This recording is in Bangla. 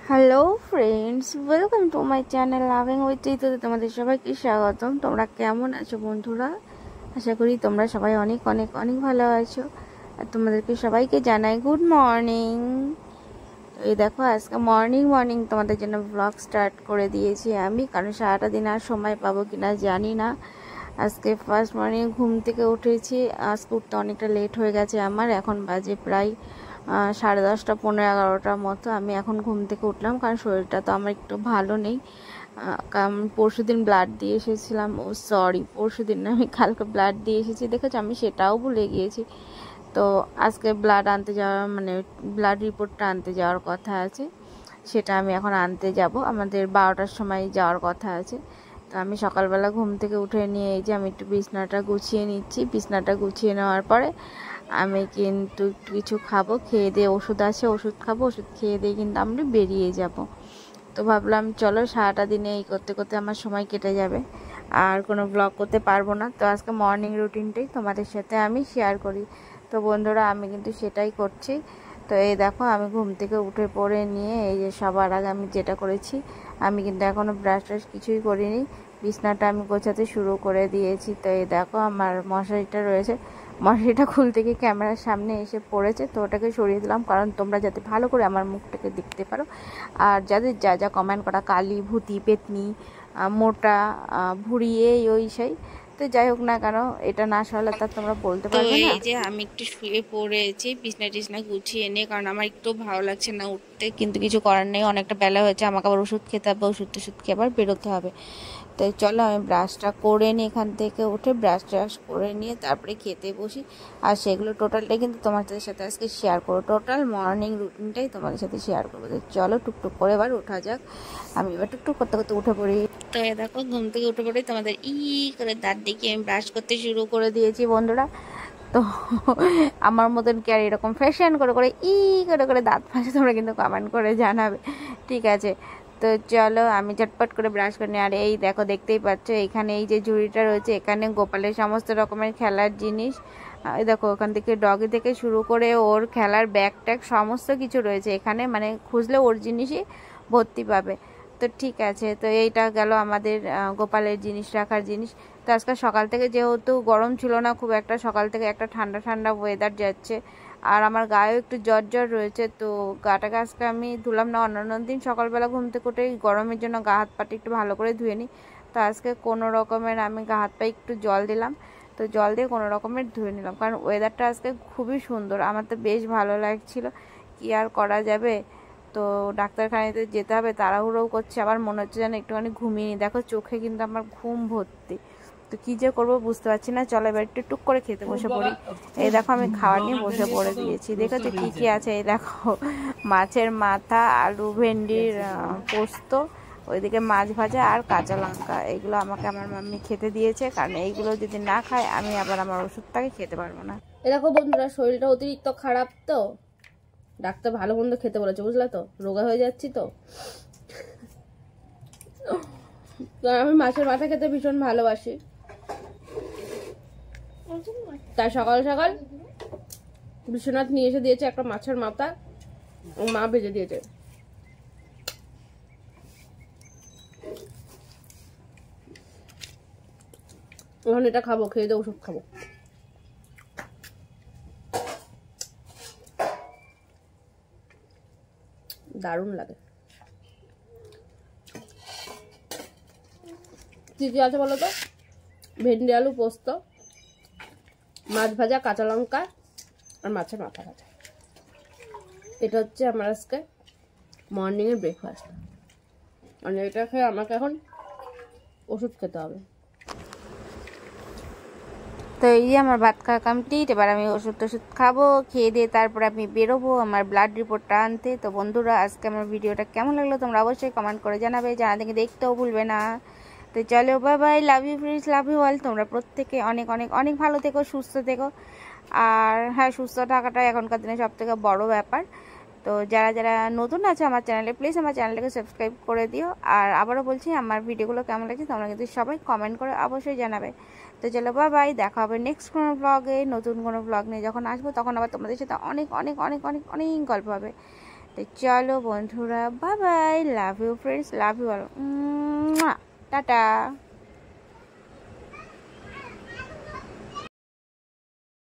Hello friends, welcome to my channel loving with ঋতুতে তোমাদের সবাইকে স্বাগতম। তোমরা কেমন আছো বন্ধুরা? আশা করি তোমরা সবাই অনেক অনেক অনেক ভালো আছো। আর তোমাদেরকে সবাইকে জানাই গুড মর্নিং। এই দেখো আজকে মর্নিং তোমাদের জন্য ব্লগ স্টার্ট করে দিয়েছি আমি, কারণ সারাটা দিন আর সময় পাবো কিনা জানি না। আজকে ফার্স্ট মর্নিং ঘুম থেকে উঠেছি, আজকে উঠতে অনেকটা লেট হয়ে গেছে আমার। এখন বাজে প্রায় 10:30, 11টার মতো। আমি এখন ঘুম থেকে উঠলাম, কারণ শরীরটা তো আমার একটু ভালো নেই। কারণ পরশুদিন ব্লাড দিয়ে এসেছিলাম, পরশুদিন না, আমি কালকে ব্লাড দিয়ে এসেছি, দেখেছো, আমি সেটাও ভুলে গিয়েছি। তো আজকে ব্লাড আনতে যাওয়ার ব্লাড রিপোর্টটা আনতে যাওয়ার কথা আছে, সেটা আমি এখন আনতে যাব। আমাদের 12টার সময় যাওয়ার কথা আছে। তো আমি সকালবেলা ঘুম থেকে উঠে নিয়ে এই যে আমি একটু বিছনাটা গুছিয়ে নিচ্ছি। বিছনাটা গুছিয়ে নেওয়ার পরে আমি কিন্তু একটু কিছু খাবো, খেয়ে দিয়ে ওষুধ আছে, ওষুধ খাবো, ওষুধ খেয়ে দিয়ে কিন্তু আমরা বেরিয়ে যাব। তো ভাবলাম চলো, সারাটা দিনে এই করতে করতে আমার সময় কেটে যাবে, আর কোনো ব্লগ করতে পারবো না। তো আজকে মর্নিং রুটিনটাই তোমাদের সাথে আমি শেয়ার করি। তো বন্ধুরা, আমি কিন্তু সেটাই করছি। তো এই দেখো, আমি ঘুম থেকে উঠে পড়ে নিয়ে এই যে সবার আগে আমি যেটা করেছি, আমি কিন্তু এখনও ব্রাশ ট্রাশ কিছুই করিনি, বিছনাটা আমি গোছাতে শুরু করে দিয়েছি। তো এই দেখো, আমার মশারিটা রয়েছে, মশারিটা খুলতে গিয়ে ক্যামেরার সামনে এসে পড়েছে, তো ওটাকে সরিয়ে দিলাম, কারণ তোমরা যাতে ভালো করে আমার মুখটাকে দেখতে পারো। আর যাদের যা যা কমেন্ট করা, কালি, ভূতি, পেতনি, মোটা, ভুঁড়ি, এই ওই সেই, তো যাই হোক না কেন, এটা না সরালে তার তোমরা বলতে পারবে না। এই যে আমি একটু শুয়ে পড়েছি বিছনা টিছনা গুছিয়ে নিয়ে, কারণ আমার একটু ভালো লাগছে না উঠতে, কিন্তু কিছু করার নেই, অনেকটা বেলা হয়েছে, আমাকে আবার ওষুধ খেতে হবে, ওষুধ খেয়ে আবার বেরোতে হবে। তাই চলো আমি ব্রাশটা করে নিই, এখান থেকে উঠে ব্রাশ ট্রাশ করে নিয়ে তারপরে খেতে বসি। আর সেগুলো টোটালটাই কিন্তু তোমাদের সাথে আজকে শেয়ার করবো, টোটাল মর্নিং রুটিনটাই তোমাদের সাথে শেয়ার করবো। তো চলো টুকটুক করে এবার ওঠা যাক। আমি এবার টুকটুক করতে করতে উঠে পড়ি। তো এ দেখো, ঘুম থেকে উঠে পড়ে তোমাদের করে দাঁত দেখিয়ে আমি ব্রাশ করতে শুরু করে দিয়েছি বন্ধুরা। তো আমার মতন কি আর এরকম ফ্যাশন করে করে করে দাঁত ফাঁসে, তোমরা কিন্তু কমেন্ট করে জানাবে, ঠিক আছে? তো চলো আমি চটপট করে ব্রাশ করে নিই। আর এই দেখো, দেখতেই পাচ্ছ এখানে এই যে ঝুড়িটা রয়েছে, এখানে গোপালের সমস্ত রকমের খেলার জিনিস, এই দেখো ওখান থেকে ডগি থেকে শুরু করে ওর খেলার ব্যাগ ট্যাগ সমস্ত কিছু রয়েছে এখানে, মানে খুঁজলে ওর জিনিসই ভর্তি পাবে। তো ঠিক আছে, তো এইটা গেল আমাদের গোপালের জিনিস রাখার জিনিস। তো আজকে সকাল থেকে যেহেতু গরম ছিল না খুব একটা, সকাল থেকে একটা ঠান্ডা ঠান্ডা ওয়েদার যাচ্ছে, আর আমার গায়েও একটু জ্বর রয়েছে, তো গাটাকে আজকে আমি ধুলাম না। অন্যান্য দিন সকালবেলা ঘুম থেকে উঠে গরমের জন্য গা হাত পাটি একটু ভালো করে ধুয়ে নিই, তো আজকে কোনো রকমের আমি গা হাত পায়ে একটু জল দিলাম, তো জল দিয়ে কোনো রকমের ধুয়ে নিলাম, কারণ ওয়েদারটা আজকে খুবই সুন্দর, আমার তো বেশ ভালো লাগছিল। কি আর করা যাবে, তো ডাক্তারখানাতে যেতে হবে, তাড়াহুড়োও করছে, আবার মনে হচ্ছে যেন একটুখানি ঘুমিয়ে নিই। দেখো চোখে কিন্তু আমার ঘুম ভর্তি, তো কী যে করবো বুঝতে পারছি না। চলো এবার একটু টুক করে খেতে বসে পড়ি। এই দেখো আমি খাবার নিয়ে বসে পড়ে দিয়েছি, দেখেছো কী কী আছে? এই দেখো, মাছের মাথা, আলু ভেন্ডির পোস্ত, ওইদিকে মাছ ভাজা আর কাঁচা লঙ্কা, এগুলো আমাকে আমার মাম্মি খেতে দিয়েছে, কারণ এইগুলো যদি না খায় আমি আবার আমার ওষুধটাকে খেতে পারবো না। এ দেখো বন্ধুরা, শরীরটা অতিরিক্ত খারাপ, তো ডাক্তার ভালো মন্দ খেতে বলেছে, বুঝলা তো, রোগা হয়ে যাচ্ছি। তো আমি মাছের মাথা খেতে ভীষণ ভালোবাসি, তাই সকাল সকাল বিশ্বনাথ নিয়ে এসে দিয়েছে একটা মাছের মাথা, মা ভেজে দিয়েছে। এখন এটা খাবো, খেয়ে দিয়ে ওষুধ খাবো। দারুণ লাগে। কি কি আছে বলো তো? ভেন্ডি আলু পোস্ত, মাছ ভাজা, কাঁচা লঙ্কা আর মাছের মাথা ভাজা। এটা হচ্ছে আমার আজকে মর্নিংয়ের ব্রেকফাস্ট। মানে এটা খেয়ে আমাকে এখন ওষুধ খেতে হবে। তো এই যে আমার ভাত খাওয়া কমপ্লিট, এবার আমি ওষুধ খাবো, খেয়ে দিয়ে তারপরে আমি বেরোবো আমার ব্লাড রিপোর্টটা আনতে। তো বন্ধুরা, আজকে আমার ভিডিওটা কেমন লাগলো তোমরা অবশ্যই কমেন্ট করে জানাবে, জানা থেকে দেখতেও ভুলবে না। তো চলো, bye bye, love you friends, love you all. তোমরা প্রত্যেকে অনেক অনেক অনেক ভালো থেকো, সুস্থ থেকো। আর হ্যাঁ, সুস্থ থাকাটা এখনকার দিনে সব থেকে বড় ব্যাপার। তো যারা যারা নতুন আছে আমার চ্যানেলে, প্লিজ আমার চ্যানেলটাকে সাবস্ক্রাইব করে দিও। আর আবারও বলছি, আমার ভিডিওগুলো কেমন লাগছে তোমরা কিন্তু সবাই কমেন্ট করে অবশ্যই জানাবে। তো চলো, বাই বাই, দেখা হবে নেক্সট কোনো ব্লগে, নতুন কোনো ব্লগ নিয়ে যখন আসবো, তখন আবার তোমাদের সাথে অনেক অনেক অনেক অনেক অনেক গল্প হবে। তো চলো বন্ধুরা, bye bye, love you friends, love you, tata.